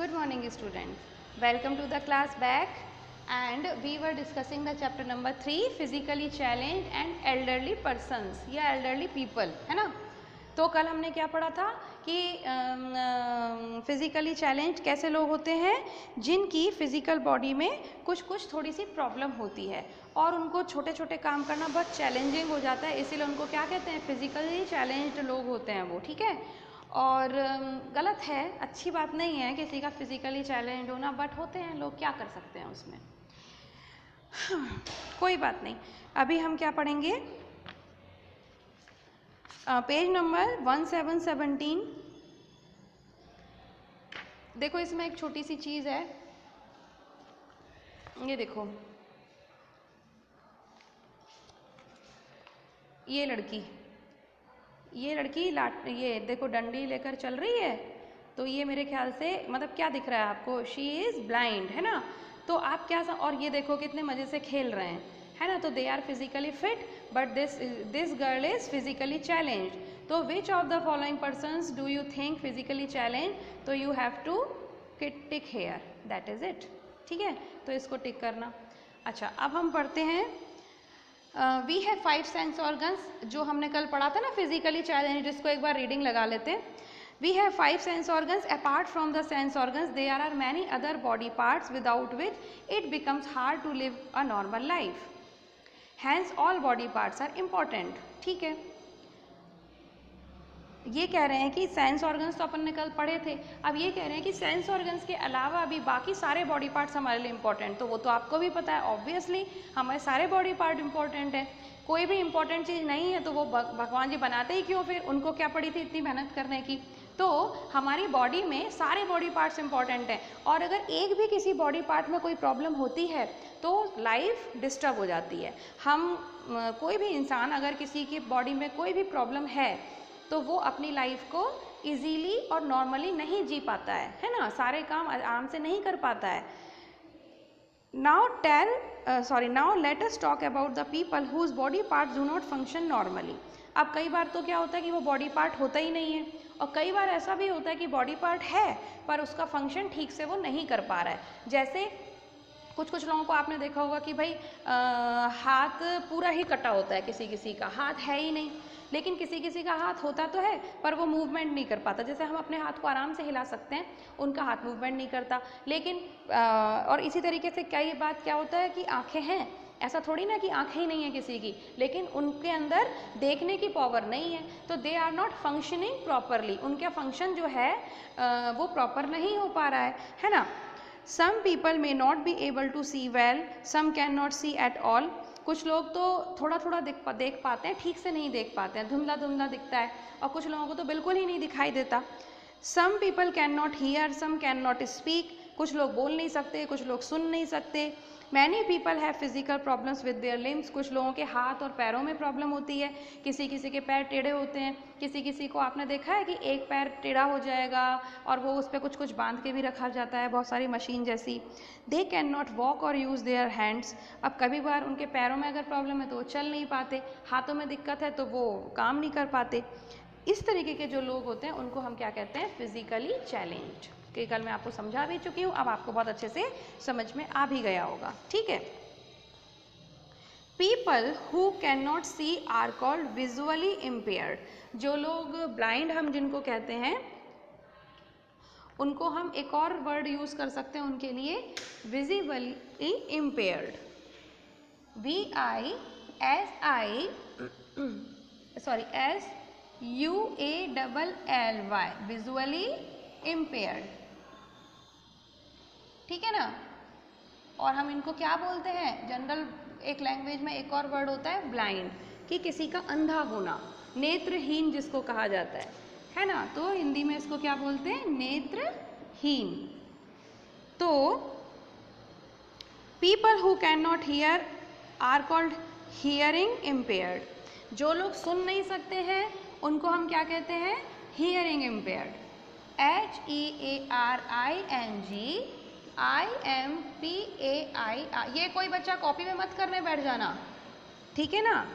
Good morning students. Welcome to the class back and we were discussing the chapter number 3 physically challenged and elderly persons या elderly people है ना। तो कल हमने क्या पढ़ा था कि फिज़िकली चैलेंज कैसे लोग होते हैं जिनकी फिज़िकल बॉडी में कुछ थोड़ी सी प्रॉब्लम होती है और उनको छोटे छोटे काम करना बहुत चैलेंजिंग हो जाता है, इसीलिए उनको क्या कहते हैं, फिज़िकली चैलेंज्ड लोग होते हैं वो, ठीक है। और गलत है, अच्छी बात नहीं है किसी का फिज़िकली चैलेंज होना, बट होते हैं लोग, क्या कर सकते हैं उसमें। हाँ, कोई बात नहीं। अभी हम क्या पढ़ेंगे, पेज नंबर 1717। देखो इसमें एक छोटी सी चीज़ है, ये देखो, ये लड़की ये देखो डंडी लेकर चल रही है, तो ये मेरे ख्याल से मतलब क्या दिख रहा है आपको, शी इज़ ब्लाइंड, है ना। तो आप क्या और ये देखो कितने मज़े से खेल रहे हैं, है ना। तो they are physically fit but this girl is physically challenge. तो which of the following persons do you think physically challenge, तो you have to tick here, that is it, ठीक है। तो इसको टिक करना। अच्छा, अब हम पढ़ते हैं वी हैव 5 सेंस ऑर्गन्स, जो हमने कल पढ़ा था ना फिजिकली चैलेंज, जिसको एक बार रीडिंग लगा लेते हैं। We have 5 sense organs. Apart from the sense organs, there are many other body parts without which it becomes hard to live a normal life. Hence, all body parts are important. ठीक है, ये कह रहे हैं कि sense organs तो अपन ने कल पढ़े थे, अब ये कह रहे हैं कि सेंस ऑर्गन्स के अलावा भी बाकी सारे बॉडी पार्ट्स हमारे लिए इंपॉर्टेंट। तो वो तो आपको भी पता है, ऑब्वियसली हमारे सारे बॉडी पार्ट इंपॉर्टेंट है। कोई भी इंपॉर्टेंट चीज़ नहीं है तो वो भगवान जी बनाते ही क्यों, फिर उनको क्या पड़ी थी इतनी मेहनत करने की। तो हमारी बॉडी में सारे बॉडी पार्ट्स इंपॉर्टेंट हैं, और अगर एक भी किसी बॉडी पार्ट में कोई प्रॉब्लम होती है तो लाइफ डिस्टर्ब हो जाती है। हम कोई भी इंसान अगर किसी की बॉडी में कोई भी प्रॉब्लम है तो वो अपनी लाइफ को इजीली और नॉर्मली नहीं जी पाता है ना, सारे काम आराम से नहीं कर पाता है। Now let us talk about the people whose body parts do not function normally. अब कई बार तो क्या होता है कि वो बॉडी पार्ट होता ही नहीं है, और कई बार ऐसा भी होता है कि बॉडी पार्ट है पर उसका फंक्शन ठीक से वो नहीं कर पा रहा है। जैसे कुछ लोगों को आपने देखा होगा कि भाई हाथ पूरा ही कटा होता है, किसी का हाथ है ही नहीं, लेकिन किसी का हाथ होता तो है पर वो मूवमेंट नहीं कर पाता। जैसे हम अपने हाथ को आराम से हिला सकते हैं, उनका हाथ मूवमेंट नहीं करता। लेकिन और इसी तरीके से कई बात क्या होता है कि आँखें हैं, ऐसा थोड़ी ना कि आँखें ही नहीं है किसी की, लेकिन उनके अंदर देखने की पावर नहीं है, तो they are not functioning properly, उनका फंक्शन जो है वो प्रॉपर नहीं हो पा रहा है ना। Some people may not be able to see well, some cannot see at all. कुछ लोग तो थोड़ा देख पाते हैं, ठीक से नहीं देख पाते हैं, धुंधला दिखता है, और कुछ लोगों को तो बिल्कुल ही नहीं दिखाई देता। Some people cannot hear, some cannot speak. कुछ लोग बोल नहीं सकते, कुछ लोग सुन नहीं सकते। Many people have physical problems with their limbs. कुछ लोगों के हाथ और पैरों में प्रॉब्लम होती है, किसी के पैर टेढ़े होते हैं, किसी को आपने देखा है कि एक पैर टेढ़ा हो जाएगा और वो उस पर कुछ बांध के भी रखा जाता है, बहुत सारी मशीन जैसी। They cannot walk or use their hands. अब कभी बार उनके पैरों में अगर प्रॉब्लम है तो वो चल नहीं पाते, हाथों में दिक्कत है तो वो काम नहीं कर पाते। इस तरीके के जो लोग होते हैं उनको हम क्या कहते हैं, फिजिकली चैलेंज्ड। कि कल मैं आपको समझा भी चुकी हूँ, अब आपको बहुत अच्छे से समझ में आ भी गया होगा, ठीक है। People who can not see are called visually impaired. जो लोग ब्लाइंड हम जिनको कहते हैं, उनको हम एक और वर्ड यूज कर सकते हैं उनके लिए, visibly impaired, VISUALLY, visually impaired, ठीक है ना। और हम इनको क्या बोलते हैं, जनरल एक लैंग्वेज में एक और वर्ड होता है ब्लाइंड, कि किसी का अंधा होना, नेत्रहीन जिसको कहा जाता है ना। तो हिंदी में इसको क्या बोलते हैं, नेत्रहीन। तो people who can not hear are called hearing impaired. जो लोग सुन नहीं सकते हैं उनको हम क्या कहते हैं, हियरिंग इम्पेयर्ड, HEARINGIMPAIR। ये कोई बच्चा कॉपी में मत करने बैठ जाना, ठीक है ना।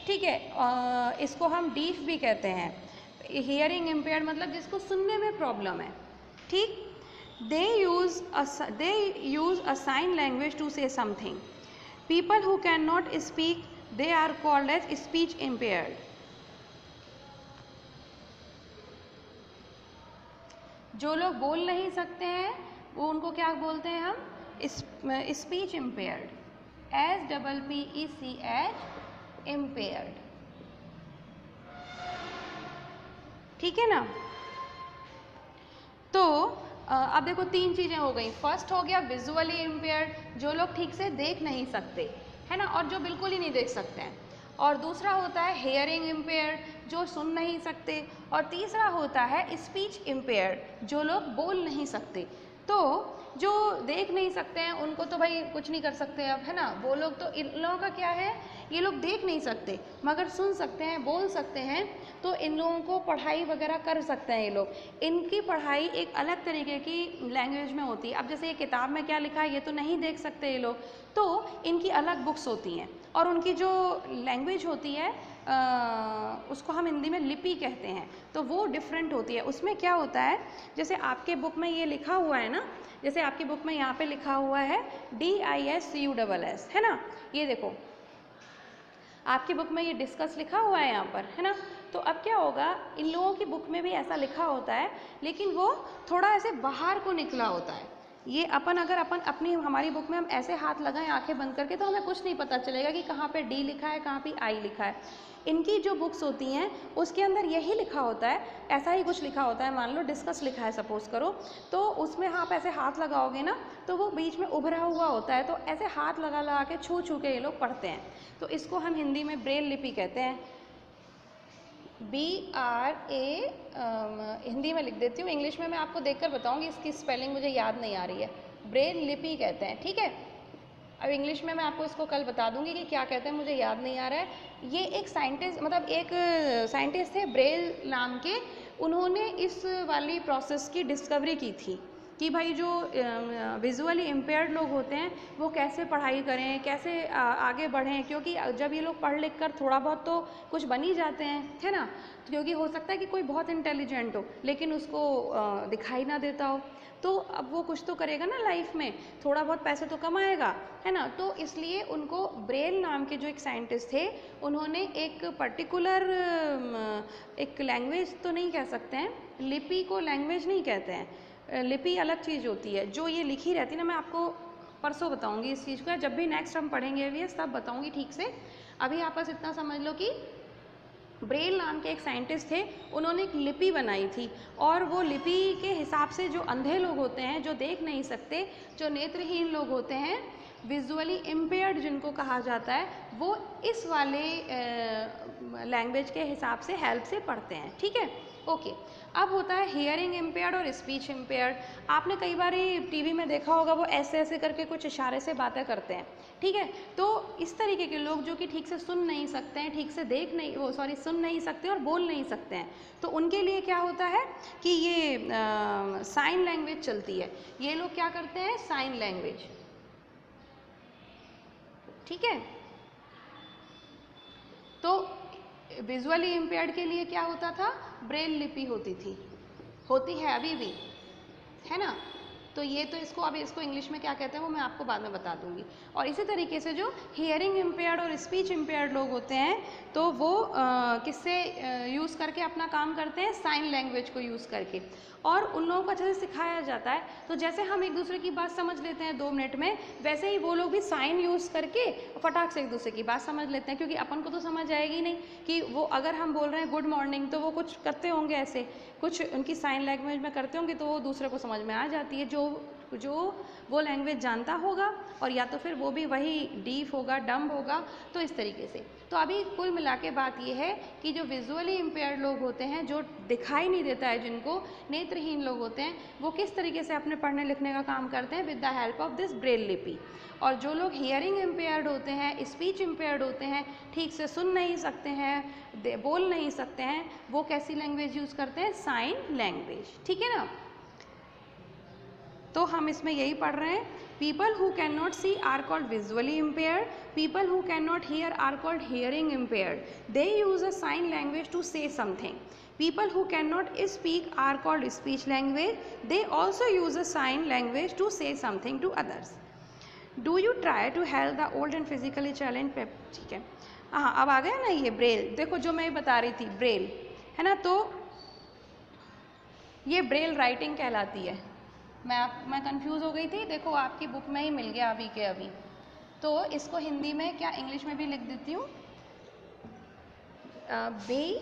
ठीक है, इसको हम डीफ भी कहते हैं। हियरिंग इम्पेयर्ड मतलब जिसको सुनने में प्रॉब्लम है, ठीक। They use a sign language to say something. People who can not speak they are called as speech impaired. जो लोग बोल नहीं सकते हैं वो उनको क्या बोलते हैं हम, स्पीच इम्पेयर्ड, SPPECH इम्पेयर्ड, ठीक है ना। तो अब देखो तीन चीज़ें हो गई। फर्स्ट हो गया विजुअली इम्पेयर्ड, जो लोग ठीक से देख नहीं सकते है ना, और जो बिल्कुल ही नहीं देख सकते हैं। और दूसरा होता है हेयरिंग इम्पेयर्ड, जो सुन नहीं सकते। और तीसरा होता है स्पीच इम्पेयर्ड, जो लोग बोल नहीं सकते। तो जो देख नहीं सकते हैं उनको तो भाई कुछ नहीं कर सकते अब, है ना। वो लोग तो, इन लोगों का क्या है, ये लोग देख नहीं सकते मगर सुन सकते हैं, बोल सकते हैं। तो इन लोगों को पढ़ाई वगैरह कर सकते हैं ये लोग। इनकी पढ़ाई एक अलग तरीके की लैंग्वेज में होती है। अब जैसे ये किताब में क्या लिखा है ये तो नहीं देख सकते ये लोग, तो इनकी अलग बुक्स होती हैं और उनकी जो लैंग्वेज होती है उसको हम हिंदी में लिपि कहते हैं, तो वो डिफरेंट होती है। उसमें क्या होता है, जैसे आपके बुक में ये लिखा हुआ है ना, जैसे आपकी बुक में यहाँ पे लिखा हुआ है DISCUSS, है ना। ये देखो आपकी बुक में ये डिस्कस लिखा हुआ है यहाँ पर, है ना। तो अब क्या होगा, इन लोगों की बुक में भी ऐसा लिखा होता है लेकिन वो थोड़ा ऐसे बाहर को निकला होता है। ये अगर अपन अपनी हमारी बुक में हम ऐसे हाथ लगाएं आंखें बंद करके तो हमें कुछ नहीं पता चलेगा कि कहाँ पे D लिखा है कहाँ पे I लिखा है। इनकी जो बुक्स होती हैं उसके अंदर यही लिखा होता है, ऐसा ही कुछ लिखा होता है। मान लो डिस्कस लिखा है सपोज करो, तो उसमें आप ऐसे हाथ लगाओगे ना तो वो बीच में उभरा हुआ होता है, तो ऐसे हाथ लगा लगा के छू छू के ये लोग पढ़ते हैं। तो इसको हम हिंदी में ब्रेल लिपि कहते हैं। BRA हिंदी में लिख देती हूँ, इंग्लिश में मैं आपको देखकर बताऊँगी, इसकी स्पेलिंग मुझे याद नहीं आ रही है। ब्रेल लिपि कहते हैं, ठीक है। अब इंग्लिश में मैं आपको इसको कल बता दूंगी कि क्या कहते हैं, मुझे याद नहीं आ रहा है। ये एक साइंटिस्ट, मतलब एक साइंटिस्ट थे ब्रेल नाम के, उन्होंने इस वाली प्रोसेस की डिस्कवरी की थी कि भाई जो विजुअली इम्पेयर्ड लोग होते हैं वो कैसे पढ़ाई करें, कैसे आगे बढ़ें, क्योंकि जब ये लोग पढ़ लिख कर थोड़ा बहुत तो कुछ बन ही जाते हैं, है ना। क्योंकि हो सकता है कि कोई बहुत इंटेलिजेंट हो लेकिन उसको दिखाई ना देता हो, तो अब वो कुछ तो करेगा ना लाइफ में, थोड़ा बहुत पैसे तो कमाएगा, है ना। तो इसलिए उनको ब्रेल नाम के जो एक साइंटिस्ट थे, उन्होंने एक पर्टिकुलर एक लैंग्वेज तो नहीं कह सकते हैं, लिपि को लैंग्वेज नहीं कहते हैं, लिपि अलग चीज़ होती है जो ये लिखी रहती है ना। मैं आपको परसों बताऊंगी इस चीज़ को, जब भी नेक्स्ट हम पढ़ेंगे भी तब बताऊंगी ठीक से। अभी आप बस इतना समझ लो कि ब्रेल नाम के एक साइंटिस्ट थे, उन्होंने एक लिपि बनाई थी और वो लिपि के हिसाब से जो अंधे लोग होते हैं, जो देख नहीं सकते, जो नेत्रहीन लोग होते हैं, विजुअली इम्पेयर्ड जिनको कहा जाता है, वो इस वाले लैंग्वेज के हिसाब से हेल्प से पढ़ते हैं, ठीक है। ओके, अब होता है हियरिंग इम्पेयर्ड और स्पीच इम्पेयर्ड। आपने कई बार टीवी में देखा होगा, वो ऐसे ऐसे करके कुछ इशारे से बातें करते हैं, ठीक है। तो इस तरीके के लोग जो कि ठीक से सुन नहीं सकते हैं, ठीक से सुन नहीं सकते और बोल नहीं सकते हैं, तो उनके लिए क्या होता है कि ये साइन लैंग्वेज चलती है। ये लोग क्या करते हैं, साइन लैंग्वेज, ठीक है। तो विजुअली इम्पेयर्ड के लिए क्या होता था, ब्रेल लिपि होती है अभी भी, है ना। तो ये तो इसको, अब इसको इंग्लिश में क्या कहते हैं वो मैं आपको बाद में बता दूंगी। और इसी तरीके से जो हियरिंग इम्पेयर्ड और स्पीच इम्पेयर्ड लोग होते हैं, तो वो किससे यूज़ करके अपना काम करते हैं, साइन लैंग्वेज को यूज़ करके। और उन लोगों को अच्छे से सिखाया जाता है। तो जैसे हम एक दूसरे की बात समझ लेते हैं 2 मिनट में, वैसे ही वो लोग भी साइन यूज़ करके फटाक से एक दूसरे की बात समझ लेते हैं। क्योंकि अपन को तो समझ आएगी नहीं कि वो, अगर हम बोल रहे हैं गुड मॉर्निंग, तो वो कुछ करते होंगे ऐसे, कुछ उनकी साइन लैंग्वेज में करते होंगे, तो वो दूसरे को समझ में आ जाती है, जो वो लैंग्वेज जानता होगा, और या तो फिर वो भी वही डीफ होगा, डम्ब होगा, तो इस तरीके से। तो अभी कुल मिला के बात ये है कि जो विजुअली इम्पेयर्ड लोग होते हैं, जो दिखाई नहीं देता है जिनको, नेत्रहीन लोग होते हैं, वो किस तरीके से अपने पढ़ने लिखने का काम करते हैं, with the help of this Braille लिपि। और जो लोग हियरिंग इम्पेयर्ड होते हैं, स्पीच इम्पेयर्ड होते हैं, ठीक से सुन नहीं सकते हैं, बोल नहीं सकते हैं, वो कैसी लैंग्वेज यूज़ करते हैं, साइन लैंग्वेज, ठीक है ना। तो हम इसमें यही पढ़ रहे हैं, people who can not see are called visually impaired, people who can not hear are called hearing impaired, they use a sign language to say something. People who cannot speak are called speech language. They also use a sign language to say something to others. Do you try to help the old and physically challenged people? ठीक है, हाँ अब आ गया ना ये Braille. देखो जो मैं बता रही थी ब्रेल है ना, तो ये ब्रेल राइटिंग कहलाती है. मैं कंफ्यूज हो गई थी, देखो आपकी बुक में ही मिल गया अभी के अभी. तो इसको हिंदी में क्या इंग्लिश में भी लिख देती हूँ. BRAILLE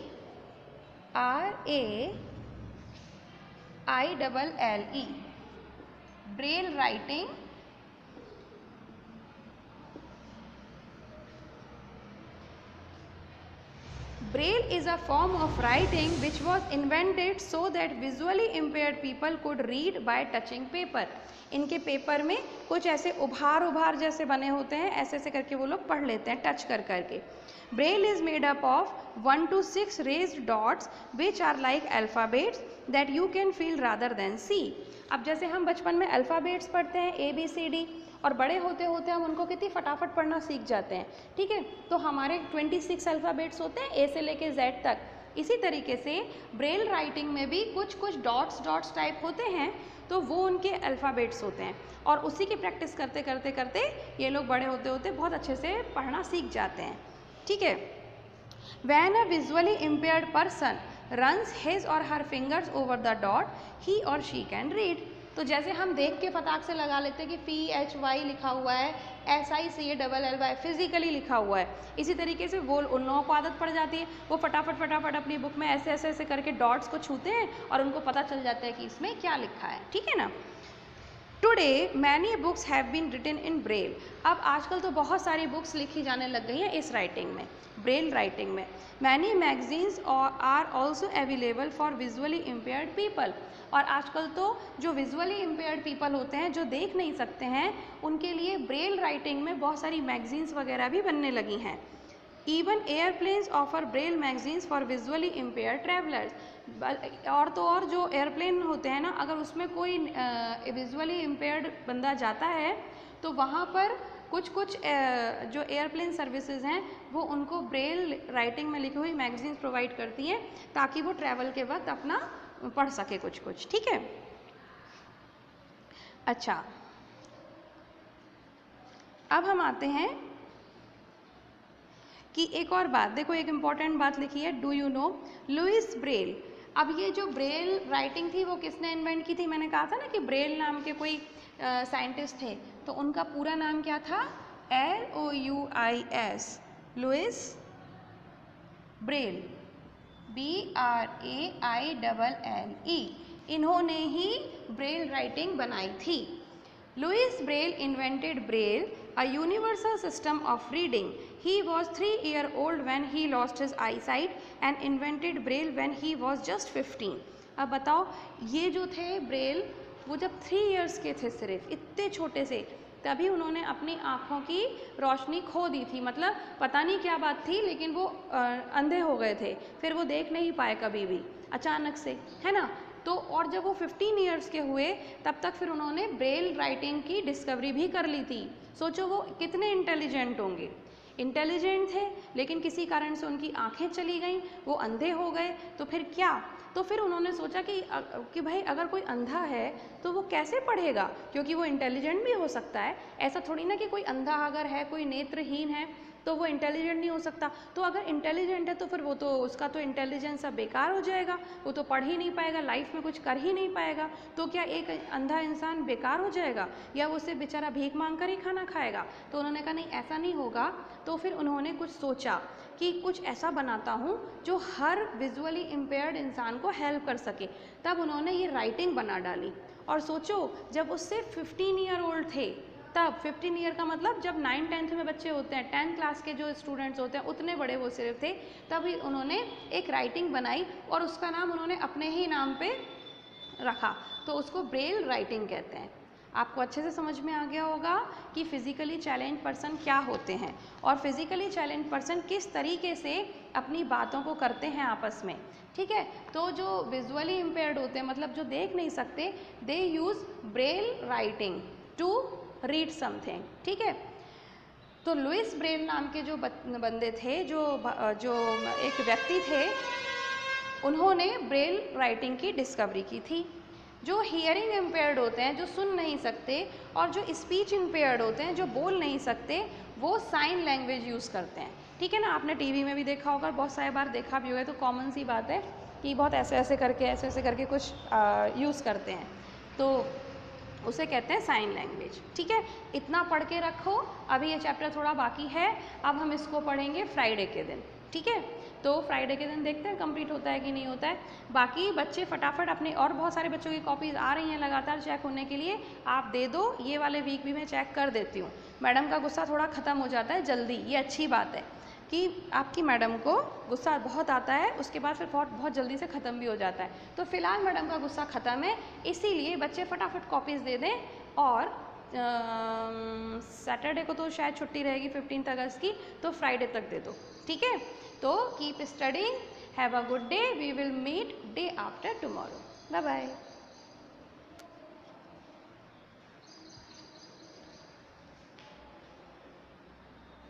Braille writing. Braille is a form of writing which was invented so that visually impaired people could read by touching paper. इनके पेपर में कुछ ऐसे उभार जैसे बने होते हैं, ऐसे ऐसे करके वो लोग पढ़ लेते हैं टच कर करके. Braille is made up of 1 to 6 raised dots which are like alphabets that you can feel rather than see. अब जैसे हम बचपन में अल्फ़ाबेट्स पढ़ते हैं ABCD, और बड़े होते होते हम उनको कितनी फटाफट पढ़ना सीख जाते हैं. ठीक है, तो हमारे 26 अल्फ़ाबेट्स होते हैं A से लेके Z तक. इसी तरीके से ब्रेल राइटिंग में भी कुछ डॉट्स टाइप होते हैं, तो वो उनके अल्फ़ाबेट्स होते हैं, और उसी की प्रैक्टिस करते करते करते ये लोग बड़े होते होते बहुत अच्छे से पढ़ना सीख जाते हैं. ठीक है. When a visually impaired person runs his or her fingers over the dot, he or she can read. तो जैसे हम देख के फटाक से लगा लेते हैं कि PHY लिखा हुआ है, SICALLY फिजिकली लिखा हुआ है. इसी तरीके से वो उन लोगों को आदत पड़ जाती है, वो फटाफट अपनी बुक में ऐसे ऐसे ऐसे करके डॉट्स को छूते हैं और उनको पता चल जाता है कि इसमें क्या लिखा है. ठीक है ना. Today many books have been written in Braille. अब आजकल तो बहुत सारी बुक्स लिखी जाने लग गई हैं इस राइटिंग में, ब्रेल राइटिंग में. Many magazines are also available for visually impaired people. और आजकल तो जो विजुअली इम्पेयर्ड पीपल होते हैं, जो देख नहीं सकते हैं, उनके लिए ब्रेल राइटिंग में बहुत सारी मैगजीन्स वगैरह भी बनने लगी हैं. Even airplanes offer Braille magazines for visually impaired travellers. और तो और जो एयरप्लेन होते हैं ना, अगर उसमें कोई विजुअली इम्पेयर्ड बंदा जाता है तो वहाँ पर कुछ जो एयरप्लेन सर्विसेज हैं वो उनको ब्रेल राइटिंग में लिखी हुई मैगजीन्स प्रोवाइड करती हैं, ताकि वो ट्रैवल के वक्त अपना पढ़ सके कुछ. ठीक है. अच्छा, अब हम आते हैं कि एक और बात. देखो एक इम्पॉर्टेंट बात लिखी है, do you know Louis Braille. अब ये जो ब्रेल राइटिंग थी वो किसने इन्वेंट की थी? मैंने कहा था ना कि ब्रेल नाम के कोई साइंटिस्ट थे, तो उनका पूरा नाम क्या था? LOUIS, Louis Braille, BRAILLE. इन्होंने ही ब्रेल राइटिंग बनाई थी. Louis Braille invented Braille, a universal system of reading. He was 3 years old when he lost his eyesight and invented Braille when he was just 15. अब बताओ, ये जो थे Braille, वो जब 3 years के थे, सिर्फ इतने छोटे से, तभी उन्होंने अपनी आँखों की रोशनी खो दी थी. मतलब पता नहीं क्या बात थी, लेकिन वो अंधे हो गए थे, फिर वो देख नहीं पाए कभी भी अचानक से, है ना. तो और जब वो 15 इयर्स के हुए तब तक फिर उन्होंने ब्रेल राइटिंग की डिस्कवरी भी कर ली थी. सोचो वो कितने इंटेलिजेंट होंगे. इंटेलिजेंट थे, लेकिन किसी कारण से उनकी आंखें चली गईं, वो अंधे हो गए, तो फिर क्या? तो फिर उन्होंने सोचा कि भाई अगर कोई अंधा है तो वो कैसे पढ़ेगा, क्योंकि वो इंटेलिजेंट भी हो सकता है. ऐसा थोड़ी ना कि कोई अंधा अगर है, कोई नेत्रहीन है, तो वो इंटेलिजेंट नहीं हो सकता. तो अगर इंटेलिजेंट है तो फिर वो तो उसका तो इंटेलिजेंस सब बेकार हो जाएगा, वो तो पढ़ ही नहीं पाएगा, लाइफ में कुछ कर ही नहीं पाएगा. तो क्या एक अंधा इंसान बेकार हो जाएगा, या वो सिर्फ बेचारा भीख मांग कर ही खाना खाएगा? तो उन्होंने कहा नहीं, ऐसा नहीं होगा. तो फिर उन्होंने कुछ सोचा कि कुछ ऐसा बनाता हूँ जो हर विजुअली इम्पेयर्ड इंसान को हेल्प कर सके. तब उन्होंने ये राइटिंग बना डाली. और सोचो, जब उससे 15 ईयर ओल्ड थे, तब 15 ईयर का मतलब जब 9th-10th में बच्चे होते हैं, 10th क्लास के जो स्टूडेंट्स होते हैं, उतने बड़े वो सिर्फ थे, तभी उन्होंने एक राइटिंग बनाई और उसका नाम उन्होंने अपने ही नाम पे रखा. तो उसको ब्रेल राइटिंग कहते हैं. आपको अच्छे से समझ में आ गया होगा कि फिज़िकली चैलेंज पर्सन क्या होते हैं और फिज़िकली चैलेंज पर्सन किस तरीके से अपनी बातों को करते हैं आपस में. ठीक है. तो जो विजुअली इम्पेयर्ड होते हैं, मतलब जो देख नहीं सकते, they use braille writing to read something. ठीक है. तो लुइस ब्रेल नाम के जो बंदे थे, जो एक व्यक्ति थे, उन्होंने ब्रेल राइटिंग की डिस्कवरी की थी। जो हियरिंग इम्पेयर्ड होते हैं, जो सुन नहीं सकते, और जो स्पीच इम्पेयर्ड होते हैं, जो बोल नहीं सकते, वो साइन लैंग्वेज यूज़ करते हैं। ठीक है ना, आपने टीवी में भी देखा होगा, बहुत सारी बार देखा भी होगा, तो कॉमन सी बात है कि बहुत ऐसे ऐसे करके कुछ यूज़ करते हैं, तो उसे कहते हैं साइन लैंग्वेज। ठीक है, इतना पढ़ के रखो। अभी ये चैप्टर थोड़ा बाकी है, अब हम इसको पढ़ेंगे फ्राइडे के दिन। ठीक है, तो फ्राइडे के दिन देखते हैं कंप्लीट होता है कि नहीं होता है। बाकी बच्चे फटाफट अपने, और बहुत सारे बच्चों की कॉपीज़ आ रही हैं लगातार चेक होने के लिए, आप दे दो। ये वाले वीक भी मैं चेक कर देती हूँ। मैडम का गुस्सा थोड़ा ख़त्म हो जाता है जल्दी, ये अच्छी बात है कि आपकी मैडम को गुस्सा बहुत आता है, उसके बाद फिर बहुत जल्दी से ख़त्म भी हो जाता है। तो फिलहाल मैडम का गुस्सा ख़त्म है, इसीलिए बच्चे फटाफट कॉपीज़ दे दें। और सैटरडे को तो शायद छुट्टी रहेगी 15 अगस्त की, तो फ्राइडे तक दे दो। ठीक है, तो keep studying, have a good day, we will meet day after tomorrow. Bye bye.